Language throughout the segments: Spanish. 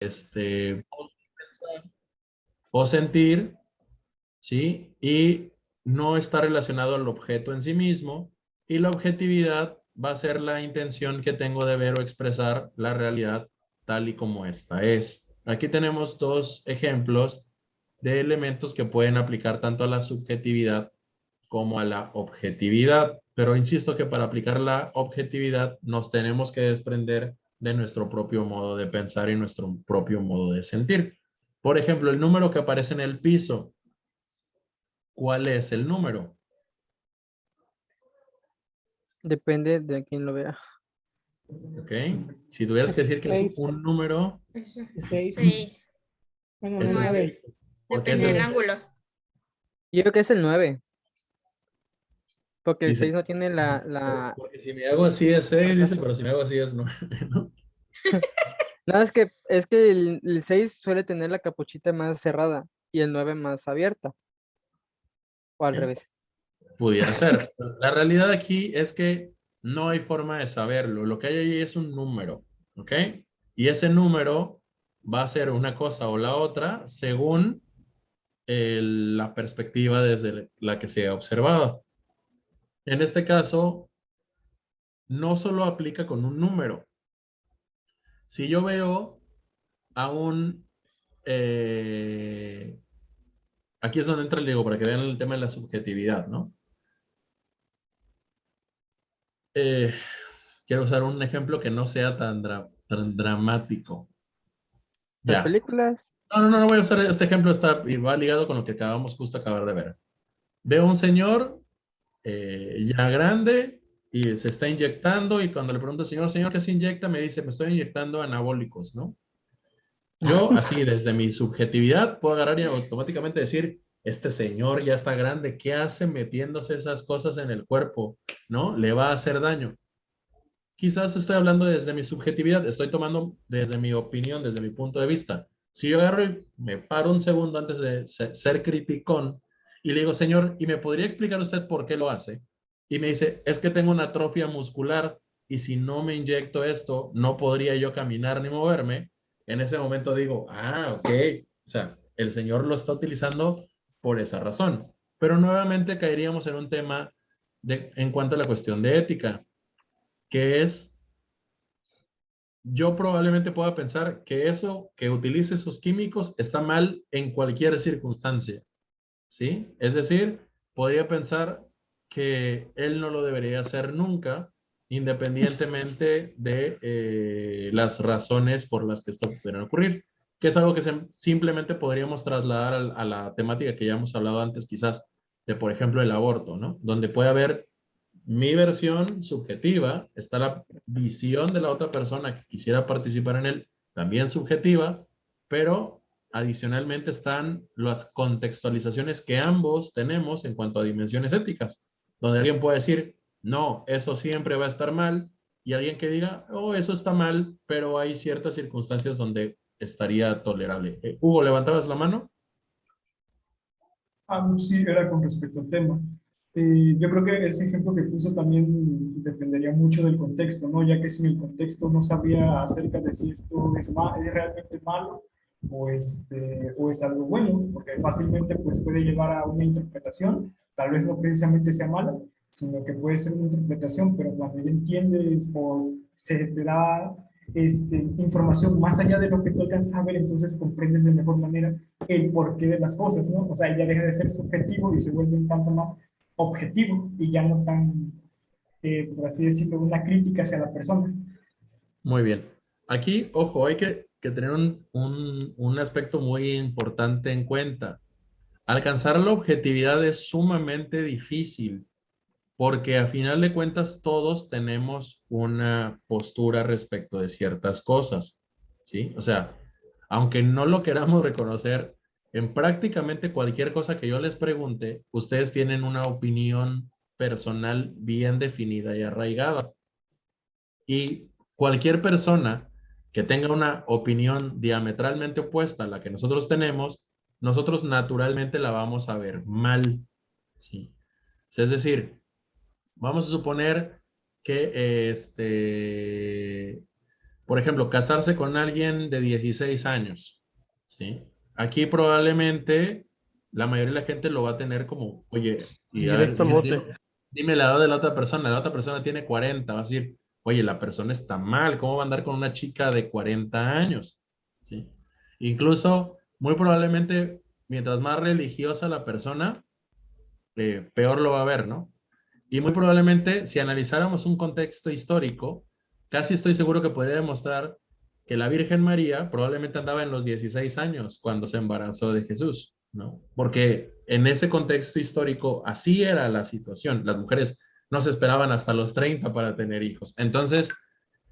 pensar o sentir, ¿sí? Y no está relacionado al objeto en sí mismo. Y la objetividad va a ser la intención que tengo de ver o expresar la realidad tal y como esta es. Aquí tenemos dos ejemplos de elementos que pueden aplicar tanto a la subjetividad como a la objetividad. Pero insisto que para aplicar la objetividad nos tenemos que desprender de nuestro propio modo de pensar y nuestro propio modo de sentir. Por ejemplo, el número que aparece en el piso. ¿Cuál es el número? Depende de quién lo vea. ¿Ok? Si tuvieras que Es decir que es 6. un número, Eso. 6. 6. Bueno, es el 9. 6. ¿Por qué es Depende el del 6? ángulo. Yo creo que es el 9, porque el Dice, 6 no tiene porque si me hago así es 6, dice, pero si me hago así es 9, ¿no? No, es que el 6 suele tener la capuchita más cerrada y el 9 más abierta, o al ¿Ok? revés. Pudiera ser. La realidad aquí es que no hay forma de saberlo. Lo que hay ahí es un número, ¿ok? Y ese número va a ser una cosa o la otra según la perspectiva desde la que se ha observado. En este caso, no solo aplica con un número. Si yo veo a eh, aquí es donde entra el Diego, para que vean el tema de la subjetividad, ¿no? Eh, quiero usar un ejemplo que no sea tan dramático. Las Ya. películas, No voy a usar este ejemplo, y va ligado con lo que acabamos justo de acabar de ver. Veo a un señor ya grande y se está inyectando y cuando le pregunto al señor, ¿qué se inyecta? Me dice, me estoy inyectando anabólicos, ¿no? Yo, así, desde mi subjetividad, puedo agarrar y automáticamente decir, este señor ya está grande, ¿qué hace metiéndose esas cosas en el cuerpo? ¿No? Le va a hacer daño. Quizás estoy hablando desde mi subjetividad, estoy tomando desde mi opinión, desde mi punto de vista. Si yo agarro y me paro un segundo antes de ser criticón y le digo, señor, ¿y me podría explicar usted por qué lo hace? Y me dice, es que tengo una atrofia muscular y si no me inyecto esto, no podría yo caminar ni moverme. En ese momento digo, ok, o sea, el señor lo está utilizando por esa razón. Pero nuevamente caeríamos en un tema en cuanto a la cuestión de ética, que es yo probablemente pueda pensar que eso, que utilice esos químicos, está mal en cualquier circunstancia, ¿sí? Es decir, podría pensar que él no lo debería hacer nunca, independientemente de las razones por las que esto pudiera ocurrir, que es algo que simplemente podríamos trasladar a la temática que ya hemos hablado antes, quizás, de, por ejemplo, el aborto, ¿no? Donde puede haber mi versión subjetiva, está la visión de la otra persona que quisiera participar en él, también subjetiva, pero adicionalmente están las contextualizaciones que ambos tenemos en cuanto a dimensiones éticas, donde alguien puede decir, no, eso siempre va a estar mal, y alguien que diga, oh, eso está mal, pero hay ciertas circunstancias donde estaría tolerable. Hugo, ¿levantabas la mano? Sí, era con respecto al tema. Yo creo que ese ejemplo que puso también dependería mucho del contexto, ¿no? Ya que si en el contexto no sabía acerca de si esto es realmente malo o es algo bueno, porque fácilmente pues, puede llevar a una interpretación, tal vez no precisamente sea mala, sino que puede ser una interpretación, pero cuando ya entiendes o se te da información más allá de lo que tú alcanzas a ver, entonces comprendes de mejor manera el porqué de las cosas, ¿no? O sea, ya deja de ser subjetivo y se vuelve un tanto más objetivo y ya no tan, por así decirlo, una crítica hacia la persona. Muy bien. Aquí, ojo, hay que tener un aspecto muy importante en cuenta. Alcanzar la objetividad es sumamente difícil porque a final de cuentas todos tenemos una postura respecto de ciertas cosas, ¿sí? O sea, aunque no lo queramos reconocer, en prácticamente cualquier cosa que yo les pregunte, ustedes tienen una opinión personal bien definida y arraigada. Y cualquier persona que tenga una opinión diametralmente opuesta a la que nosotros tenemos, nosotros naturalmente la vamos a ver mal, ¿sí? Es decir, vamos a suponer que Por ejemplo, casarse con alguien de 16 años, ¿sí? Aquí probablemente la mayoría de la gente lo va a tener como, oye, y a ver, Directo al bote. dime la edad de la otra persona tiene 40, va a decir, oye, la persona está mal, ¿cómo va a andar con una chica de 40 años? ¿Sí? Incluso, muy probablemente, mientras más religiosa la persona, peor lo va a ver, ¿no? Y muy probablemente, si analizáramos un contexto histórico, casi estoy seguro que podría demostrar que la Virgen María probablemente andaba en los 16 años cuando se embarazó de Jesús, ¿no? Porque en ese contexto histórico así era la situación. Las mujeres no se esperaban hasta los 30 para tener hijos. Entonces,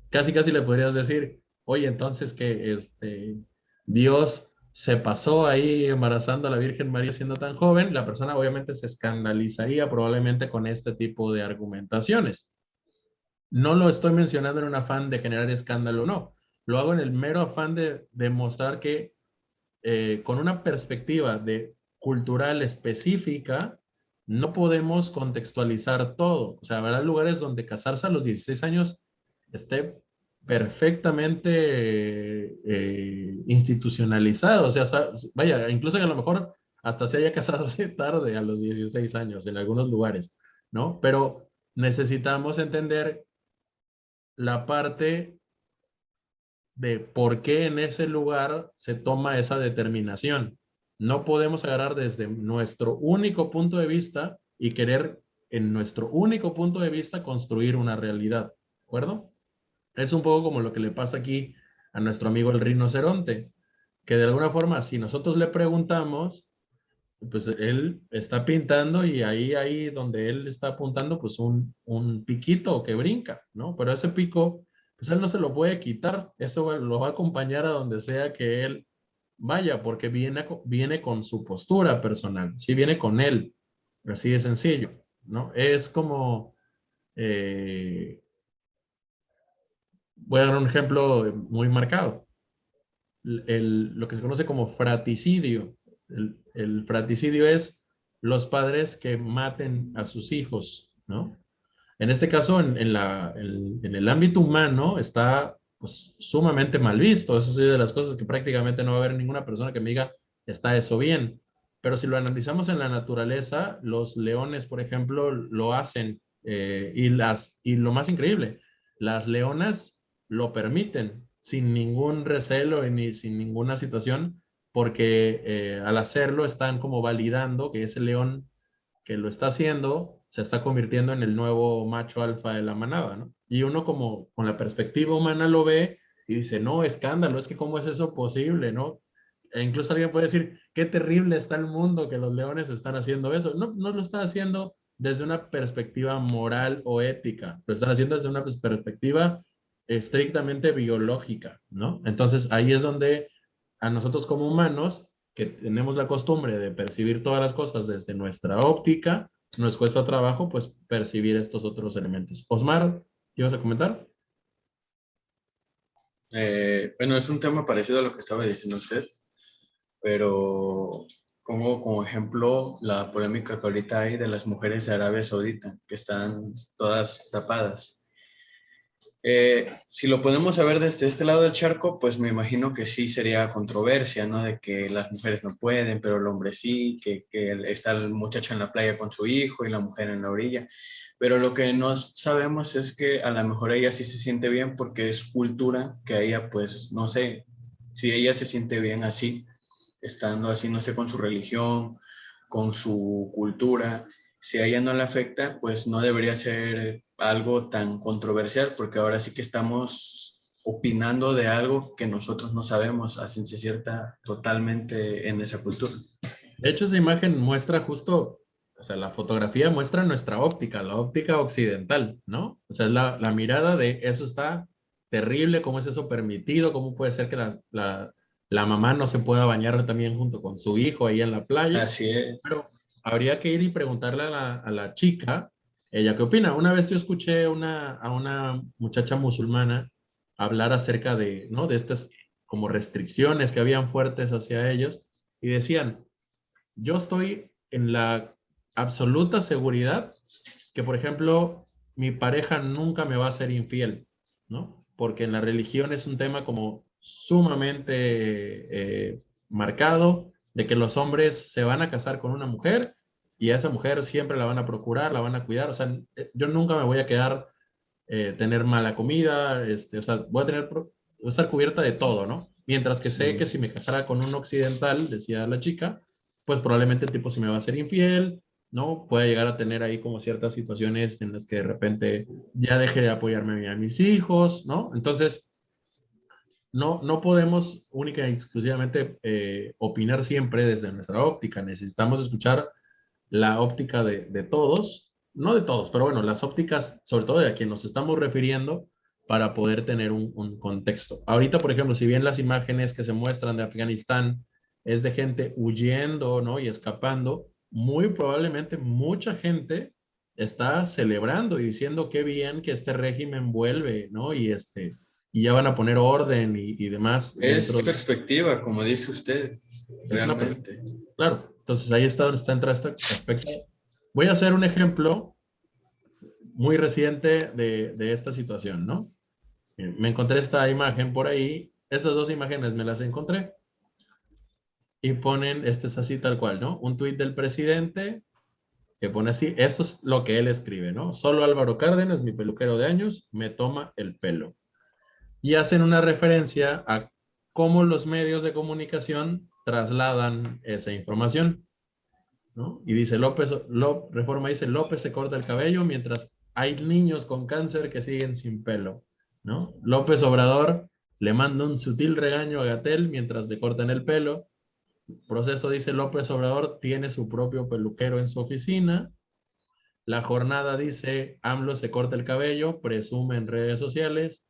casi le podrías decir, oye, entonces que Dios se pasó ahí embarazando a la Virgen María siendo tan joven, la persona obviamente se escandalizaría probablemente con este tipo de argumentaciones. No lo estoy mencionando en un afán de generar escándalo, no. Lo hago en el mero afán de demostrar que con una perspectiva cultural específica, no podemos contextualizar todo. O sea, habrá lugares donde casarse a los 16 años esté perfectamente institucionalizado. O sea, vaya, incluso que a lo mejor hasta se haya casado tarde a los 16 años en algunos lugares, ¿no? Pero necesitamos entender la parte de por qué en ese lugar se toma esa determinación. No podemos agarrar desde nuestro único punto de vista y querer en nuestro único punto de vista construir una realidad, ¿de acuerdo? Es un poco como lo que le pasa aquí a nuestro amigo el rinoceronte, que de alguna forma si nosotros le preguntamos, pues él está pintando y ahí donde él está apuntando, pues un piquito que brinca, ¿no? Pero ese pico, pues él no se lo puede quitar, eso lo va a acompañar a donde sea que él vaya, porque viene con su postura personal, sí viene con él, así de sencillo, ¿no? Es como, eh, voy a dar un ejemplo muy marcado, lo que se conoce como fraticidio. El fraticidio es los padres que maten a sus hijos, ¿no? En este caso, en el ámbito humano, está pues, sumamente mal visto. Eso es de las cosas que prácticamente no va a haber ninguna persona que me diga, está eso bien. Pero si lo analizamos en la naturaleza, los leones, por ejemplo, lo hacen. Y lo más increíble, las leonas lo permiten sin ningún recelo y ni sin ninguna situación, porque al hacerlo están como validando que ese león que lo está haciendo se está convirtiendo en el nuevo macho alfa de la manada, ¿no? Y uno como con la perspectiva humana lo ve y dice, no, escándalo, es que cómo es eso posible, ¿no? E incluso alguien puede decir, qué terrible está el mundo que los leones están haciendo eso. No, no lo están haciendo desde una perspectiva moral o ética, lo están haciendo desde una perspectiva estrictamente biológica, ¿no? Entonces ahí es donde a nosotros como humanos, que tenemos la costumbre de percibir todas las cosas desde nuestra óptica, nos cuesta trabajo pues percibir estos otros elementos. Osmar, ¿ibas a comentar? Bueno, es un tema parecido a lo que estaba diciendo usted, pero pongo como ejemplo la polémica que ahorita hay de las mujeres de Arabia Saudita, que están todas tapadas. Si lo podemos ver desde este lado del charco, pues me imagino que sí sería controversia, ¿no? De que las mujeres no pueden, pero el hombre sí, que está el muchacho en la playa con su hijo y la mujer en la orilla. Pero lo que no sabemos es que a lo mejor ella sí se siente bien porque es cultura que a ella, pues, no sé, si ella se siente bien así, estando así, no sé, con su religión, con su cultura, si a ella no le afecta, pues no debería ser algo tan controversial, porque ahora sí que estamos opinando de algo que nosotros no sabemos a ciencia cierta totalmente en esa cultura. De hecho, esa imagen muestra justo, o sea, la fotografía muestra nuestra óptica, la óptica occidental, ¿no? O sea, es la mirada de eso está terrible, cómo es eso permitido, cómo puede ser que la mamá no se pueda bañar también junto con su hijo ahí en la playa. Así es. Pero habría que ir y preguntarle a la chica, ella qué opina. Una vez yo escuché a una muchacha musulmana hablar acerca de, ¿no? De estas como restricciones que habían fuertes hacia ellos y decían, yo estoy en la absoluta seguridad que, por ejemplo, mi pareja nunca me va a ser infiel, ¿no? porque en la religión es un tema como sumamente marcado, de que los hombres se van a casar con una mujer y a esa mujer siempre la van a procurar, la van a cuidar. O sea, yo nunca me voy a quedar tener mala comida, o sea, voy a estar cubierta de todo, ¿no? Mientras que sé que si me casara con un occidental, decía la chica, pues probablemente el tipo se me va a ser infiel, ¿no? Puede llegar a tener ahí como ciertas situaciones en las que de repente ya deje de apoyarme a mis hijos, ¿no? Entonces, no podemos única y exclusivamente opinar siempre desde nuestra óptica. Necesitamos escuchar la óptica de todos, no de todos, pero bueno, las ópticas, sobre todo de a quien nos estamos refiriendo, para poder tener un contexto. Ahorita, por ejemplo, si bien las imágenes que se muestran de Afganistán es de gente huyendo, ¿no? Y escapando, muy probablemente mucha gente está celebrando y diciendo qué bien que este régimen vuelve, ¿no? Y ya van a poner orden y demás Es dentro de... perspectiva, como dice usted, Es una realmente. Claro, entonces ahí está donde está entra este aspecto. Voy a hacer un ejemplo muy reciente de esta situación, ¿no? Me encontré esta imagen por ahí, estas dos imágenes me las encontré y ponen, este es así tal cual, ¿no? Un tuit del presidente que pone así, esto es lo que él escribe, ¿no? Solo Álvaro Cárdenas, mi peluquero de años, me toma el pelo. Y hacen una referencia a cómo los medios de comunicación trasladan esa información, ¿no? Y dice Reforma dice, López se corta el cabello mientras hay niños con cáncer que siguen sin pelo, ¿no? López Obrador le manda un sutil regaño a Gatell mientras le cortan el pelo. Proceso dice, López Obrador tiene su propio peluquero en su oficina. La Jornada dice, AMLO se corta el cabello, presume en redes sociales.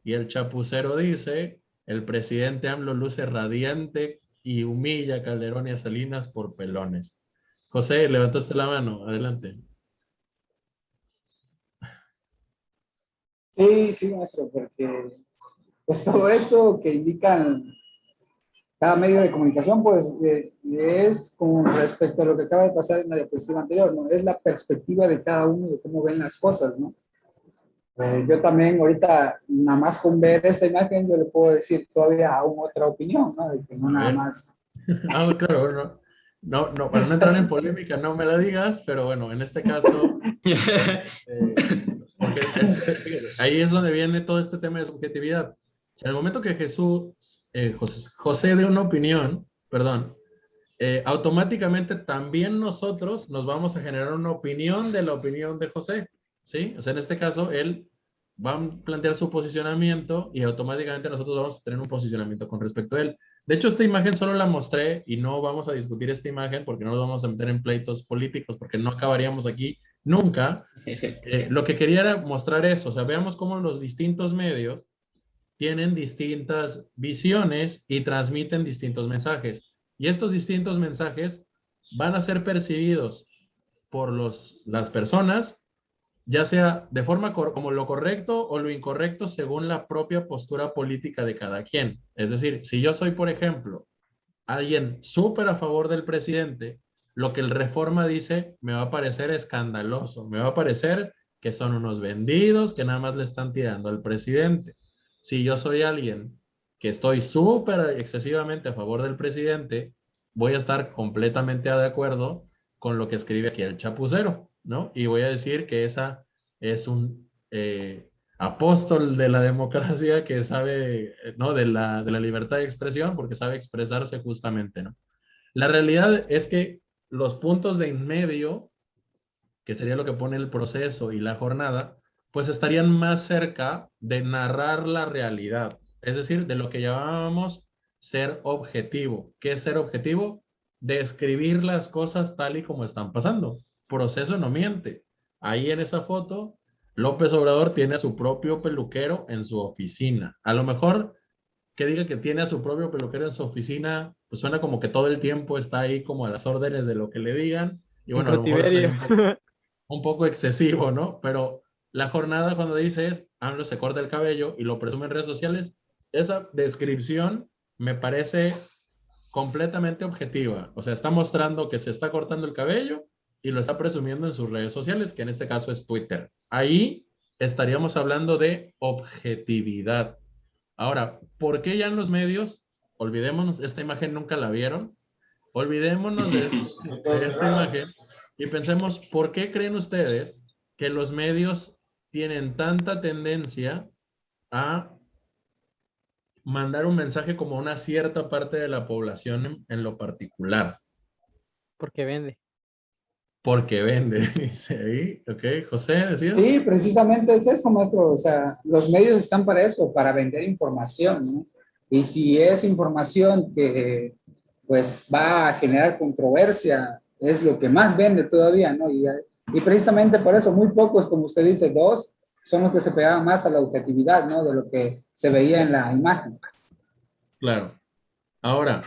Y el Chapucero dice, el presidente AMLO luce radiante y humilla a Calderón y a Salinas por pelones. José, levantaste la mano, adelante. Sí, sí, maestro, porque pues todo esto que indican cada medio de comunicación, pues es con respecto a lo que acaba de pasar en la diapositiva anterior, ¿no? Es la perspectiva de cada uno de cómo ven las cosas, ¿no? Yo también ahorita, nada más con ver esta imagen, yo le puedo decir todavía aún otra opinión, ¿no? De que no A nada ver. más. Claro, no, para no entrar en polémica, no me la digas, pero bueno, en este caso, porque fíjate, ahí es donde viene todo este tema de subjetividad. Si en el momento que José dé una opinión, perdón, automáticamente también nosotros nos vamos a generar una opinión de la opinión de José, ¿sí? O sea, en este caso, él va a plantear su posicionamiento y automáticamente nosotros vamos a tener un posicionamiento con respecto a él. De hecho, esta imagen solo la mostré y no vamos a discutir esta imagen porque no nos vamos a meter en pleitos políticos porque no acabaríamos aquí nunca. Lo que quería era mostrar eso, o sea, veamos cómo los distintos medios tienen distintas visiones y transmiten distintos mensajes. Y estos distintos mensajes van a ser percibidos por las personas, ya sea de forma como lo correcto o lo incorrecto según la propia postura política de cada quien. Es decir, si yo soy, por ejemplo, alguien súper a favor del presidente, lo que el Reforma dice me va a parecer escandaloso, me va a parecer que son unos vendidos que nada más le están tirando al presidente. Si yo soy alguien que estoy súper excesivamente a favor del presidente, voy a estar completamente de acuerdo con lo que escribe aquí el Chapucero, ¿no? Y voy a decir que esa es un apóstol de la democracia que sabe, ¿no? De la libertad de expresión, porque sabe expresarse justamente, ¿no? La realidad es que los puntos de en medio, que sería lo que pone el Proceso y la Jornada, pues estarían más cerca de narrar la realidad, es decir, de lo que llamábamos ser objetivo. ¿Qué es ser objetivo? Describir las cosas tal y como están pasando. Proceso no miente. Ahí en esa foto, López Obrador tiene a su propio peluquero en su oficina. A lo mejor que diga que tiene a su propio peluquero en su oficina, pues suena como que todo el tiempo está ahí como a las órdenes de lo que le digan. Y En bueno, a lo mejor soy cautiverio. un poco excesivo, ¿no? Pero la Jornada cuando dice es, AMLO se corta el cabello y lo presume en redes sociales, esa descripción me parece completamente objetiva. O sea, está mostrando que se está cortando el cabello y lo está presumiendo en sus redes sociales, que en este caso es Twitter. Ahí estaríamos hablando de objetividad. Ahora, ¿por qué ya en los medios? Olvidémonos, esta imagen nunca la vieron. Olvidémonos de esta imagen y pensemos, ¿por qué creen ustedes que los medios tienen tanta tendencia a mandar un mensaje como a una cierta parte de la población en lo particular? Porque vende. Porque vende, dice ahí. Ok, José, ¿decías? Sí, precisamente es eso, maestro. O sea, los medios están para eso, para vender información, ¿no? Y si es información que pues va a generar controversia, es lo que más vende todavía, ¿no? Y precisamente por eso, muy pocos, como usted dice, dos, son los que se pegaban más a la objetividad, ¿no? De lo que se veía en la imagen. Claro. Ahora,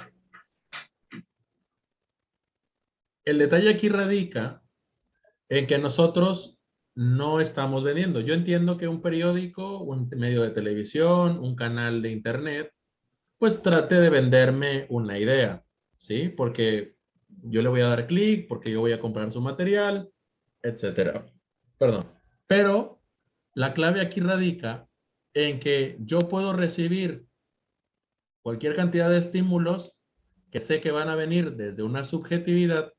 el detalle aquí radica en que nosotros no estamos vendiendo. Yo entiendo que un periódico, un medio de televisión, un canal de internet, pues trate de venderme una idea, ¿sí? Porque yo le voy a dar clic, porque yo voy a comprar su material, etcétera. Perdón. Pero la clave aquí radica en que yo puedo recibir cualquier cantidad de estímulos que sé que van a venir desde una subjetividad,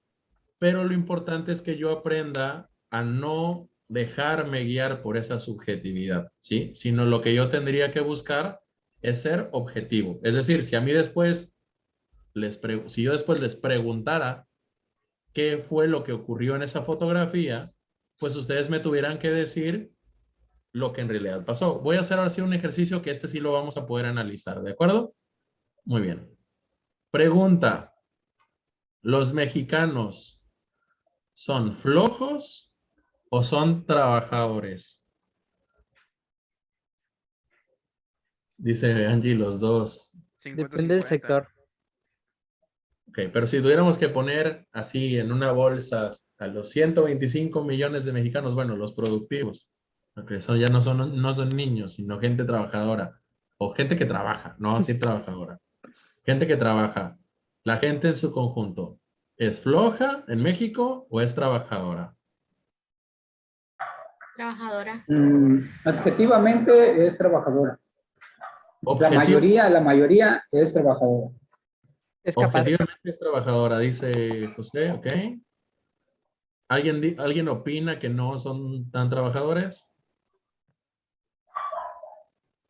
pero lo importante es que yo aprenda a no dejarme guiar por esa subjetividad, ¿sí? Sino lo que yo tendría que buscar es ser objetivo. Es decir, si a mí después si yo después les preguntara qué fue lo que ocurrió en esa fotografía, pues ustedes me tuvieran que decir lo que en realidad pasó. Voy a hacer ahora sí un ejercicio que este sí lo vamos a poder analizar, ¿de acuerdo? Muy bien. Pregunta, ¿los mexicanos son flojos o son trabajadores? Dice Angie, los dos. 50 Depende del 50. sector. Ok, pero si tuviéramos que poner así en una bolsa a los 125 millones de mexicanos, bueno, los productivos, porque son, ya no son niños, sino gente trabajadora, o gente que trabaja, no así trabajadora, gente que trabaja. La gente en su conjunto, ¿es floja en México o es trabajadora? Trabajadora. Adjetivamente es trabajadora. Objetivo, La mayoría es trabajadora. Es capaz. objetivamente es trabajadora, dice José, ok. ¿Alguien opina que no son tan trabajadores?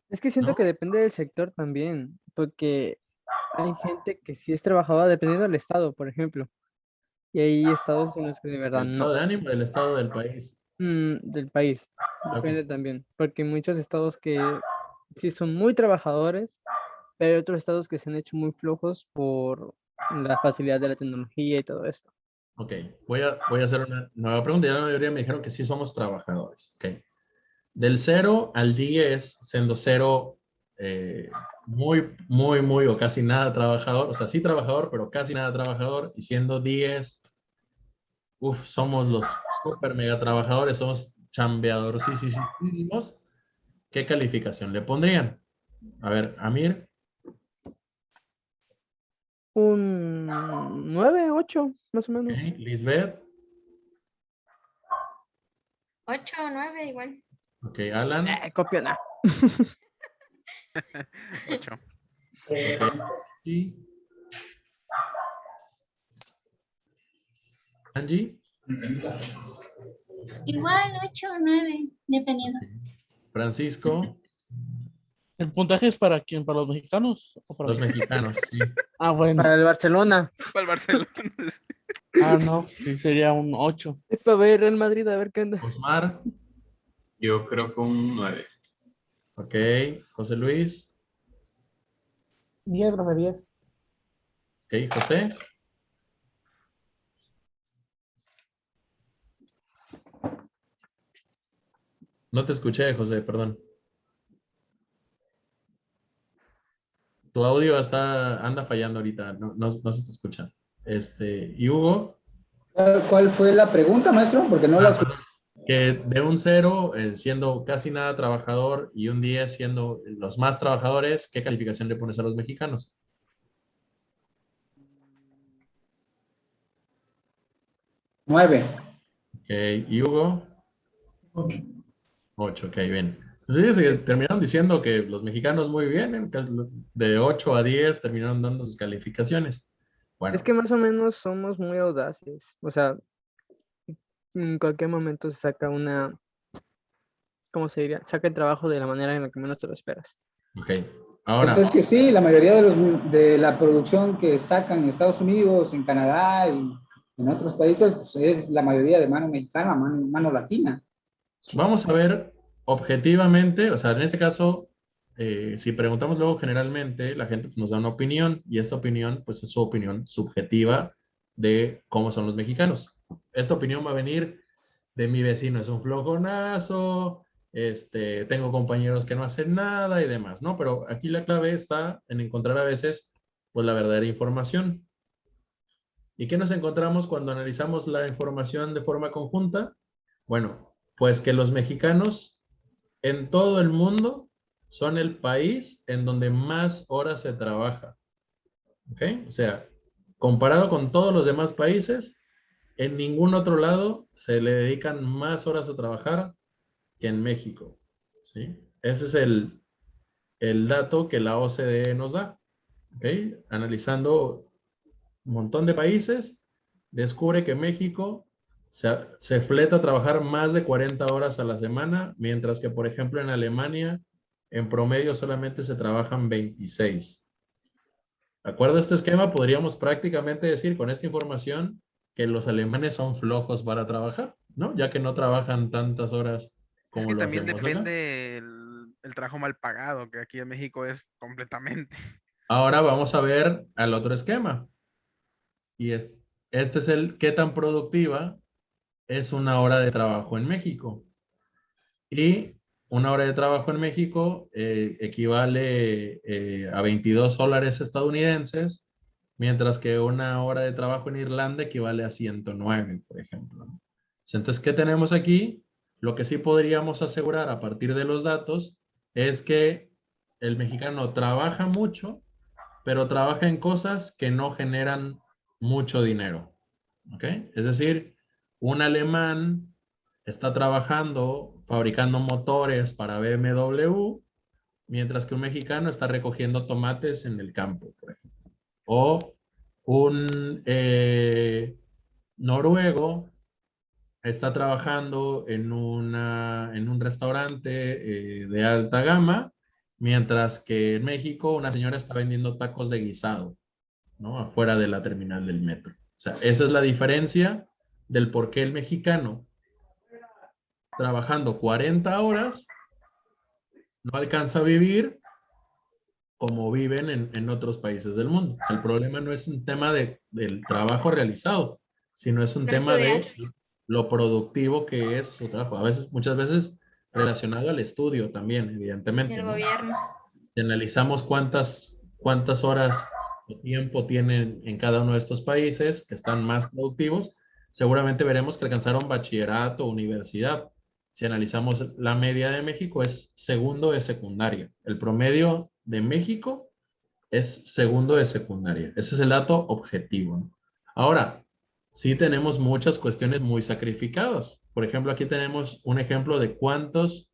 Es que siento ¿No? que depende del sector también, porque hay gente que sí es trabajadora dependiendo del estado, por ejemplo. Y hay estados en los que de verdad ¿Del estado no. de ánimo o del estado del país? Del país. Ok. Depende también, porque hay muchos estados que sí son muy trabajadores, pero hay otros estados que se han hecho muy flojos por la facilidad de la tecnología y todo esto. Ok, voy a hacer una nueva pregunta. Ya la mayoría me dijeron que sí somos trabajadores. Ok. Del 0 al 10, siendo 0 muy o casi nada trabajador, o sea, sí trabajador, pero casi nada trabajador, y siendo 10, somos los super mega trabajadores, somos chambeadores, sí, sí, sí, sí. ¿Qué calificación le pondrían? A ver, Amir, Un 9, 8, más o ok, menos. Lisbeth, 8 o 9 igual. ok, Alan, Copiona. 8. ok, y Angie, Igual 8 o 9, dependiendo. ok, Francisco, ¿El puntaje es para quién? ¿Para los mexicanos? ¿O para los quién? mexicanos, sí. Ah, bueno. Para el Barcelona. Para el Barcelona. Ah, no, sí, sería un 8. Es para ver Real Madrid a ver qué anda. Osmar, Yo creo que un 9. ok, José Luis, 10, profe, 10. ok, José, no te escuché, José, perdón. Tu audio anda fallando ahorita, no se te escucha. ¿Y Hugo? ¿Cuál fue la pregunta, maestro? Porque no la escuché. Perdón. Que de un 0 siendo casi nada trabajador y un 10 siendo los más trabajadores, ¿qué calificación le pones a los mexicanos? 9. Ok, ¿y Hugo? 8. 8, ok, bien. Entonces, fíjense que terminaron diciendo que los mexicanos muy bien, de 8 a 10 terminaron dando sus calificaciones. Es Bueno, que más o menos somos muy audaces. O sea, en cualquier momento se saca una, ¿cómo se diría? Saca el trabajo de la manera en la que menos te lo esperas. ok. Pues Ahora, es que sí, la mayoría de la producción que sacan en Estados Unidos, en Canadá y en otros países, pues es la mayoría de mano mexicana, mano latina. Sí. vamos a ver objetivamente, o sea, en este caso, si preguntamos luego generalmente, la gente nos da una opinión y esta opinión, pues es su opinión subjetiva de cómo son los mexicanos. Esta opinión va a venir de mi vecino, es un flojonazo, tengo compañeros que no hacen nada y demás, ¿no? Pero aquí la clave está en encontrar a veces, pues, la verdadera información. ¿Y qué nos encontramos cuando analizamos la información de forma conjunta? Bueno, pues que los mexicanos en todo el mundo son el país en donde más horas se trabaja. ¿Ok? O sea, comparado con todos los demás países, en ningún otro lado se le dedican más horas a trabajar que en México. ¿Sí? Ese es el dato que la OCDE nos da. ¿Ok? Analizando un montón de países, descubre que México se fleta a trabajar más de 40 horas a la semana, mientras que, por ejemplo, en Alemania, en promedio solamente se trabajan 26. De acuerdo a este esquema, podríamos prácticamente decir con esta información que los alemanes son flojos para trabajar, ¿no? Ya que no trabajan tantas horas Es como que lo también hacemos acá. depende el trabajo mal pagado, que aquí en México es completamente. Ahora vamos a ver al otro esquema. Y este es el qué tan productiva es una hora de trabajo en México. Y una hora de trabajo en México equivale a 22 dólares estadounidenses, mientras que una hora de trabajo en Irlanda equivale a 109, por ejemplo, ¿no? Entonces, ¿qué tenemos aquí? Lo que sí podríamos asegurar a partir de los datos es que el mexicano trabaja mucho, pero trabaja en cosas que no generan mucho dinero. ¿Ok? Es decir, un alemán está trabajando fabricando motores para BMW, mientras que un mexicano está recogiendo tomates en el campo, por ejemplo. O un noruego está trabajando en un restaurante de alta gama, mientras que en México una señora está vendiendo tacos de guisado, ¿no? Afuera de la terminal del metro. O sea, esa es la diferencia del por qué el mexicano trabajando 40 horas no alcanza a vivir como viven en otros países del mundo. O sea, el problema no es un tema del trabajo realizado, sino es un No tema estudiar. de lo productivo que es su trabajo. A veces, muchas veces relacionado al estudio también, Y evidentemente, el ¿no? gobierno. Si analizamos cuántas horas de tiempo tienen en cada uno de estos países que están más productivos, seguramente veremos que alcanzaron bachillerato o universidad. Si analizamos la media de México, es segundo de secundaria. El promedio de México es segundo de secundaria. Ese es el dato objetivo, ¿no? Ahora, sí tenemos muchas cuestiones muy sacrificadas. Por ejemplo, aquí tenemos un ejemplo de cuántos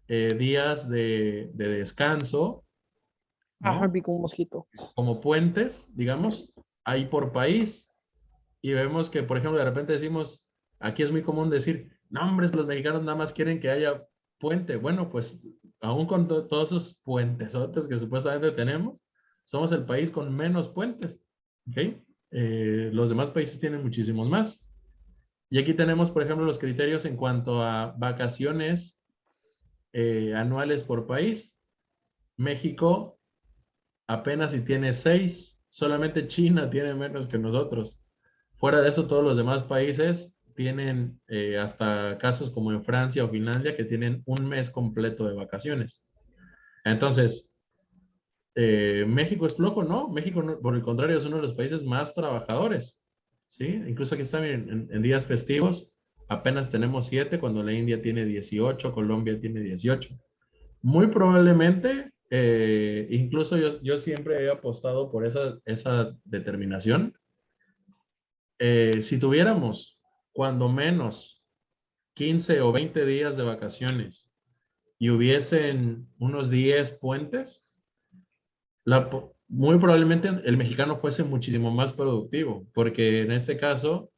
días de descanso, Ah, me ¿no? picó un mosquito. Como puentes, digamos, hay por país. Y vemos que, por ejemplo, de repente decimos, aquí es muy común decir, no, hombre, los mexicanos nada más quieren que haya puente. Bueno, pues aún con todos esos puentesotes que supuestamente tenemos, somos el país con menos puentes. ¿Ok? Los demás países tienen muchísimos más. Y aquí tenemos, por ejemplo, los criterios en cuanto a vacaciones anuales por país. México apenas si tiene 6, solamente China tiene menos que nosotros. Fuera de eso, todos los demás países tienen hasta casos como en Francia o Finlandia que tienen un mes completo de vacaciones. Entonces, México es flojo, ¿no? México, por el contrario, es uno de los países más trabajadores, ¿sí? Incluso aquí están en días festivos, apenas tenemos 7, cuando la India tiene 18, Colombia tiene 18. Muy probablemente, incluso yo siempre he apostado por esa determinación. Si tuviéramos cuando menos 15 o 20 días de vacaciones y hubiesen unos 10 puentes, muy probablemente el mexicano fuese muchísimo más productivo, porque en este caso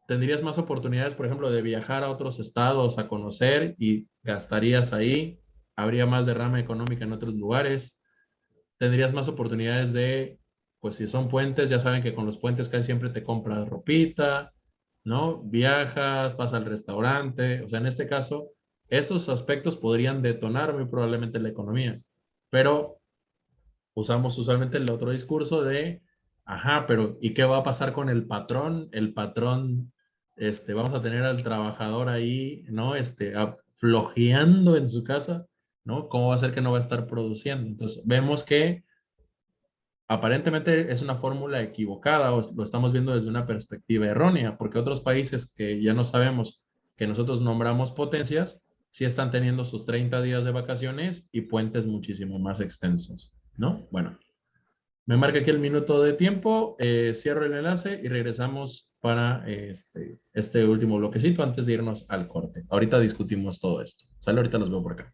tendrías más oportunidades, por ejemplo, de viajar a otros estados a conocer y gastarías ahí, habría más derrama económica en otros lugares, tendrías más oportunidades de, pues si son puentes, ya saben que con los puentes casi siempre te compras ropita, ¿no? Viajas, vas al restaurante, o sea, en este caso, esos aspectos podrían detonar muy probablemente la economía, pero usamos usualmente el otro discurso de, ajá, pero ¿y qué va a pasar con el patrón? El patrón, vamos a tener al trabajador ahí, ¿no? Flojeando en su casa, ¿no? ¿Cómo va a ser que no va a estar produciendo? Entonces, vemos que aparentemente es una fórmula equivocada o lo estamos viendo desde una perspectiva errónea, porque otros países que ya no sabemos, que nosotros nombramos potencias, sí están teniendo sus 30 días de vacaciones y puentes muchísimo más extensos, ¿no? Bueno, me marca aquí el minuto de tiempo, cierro el enlace y regresamos para este último bloquecito antes de irnos al corte. Ahorita discutimos todo esto. Sale, ahorita los veo por acá.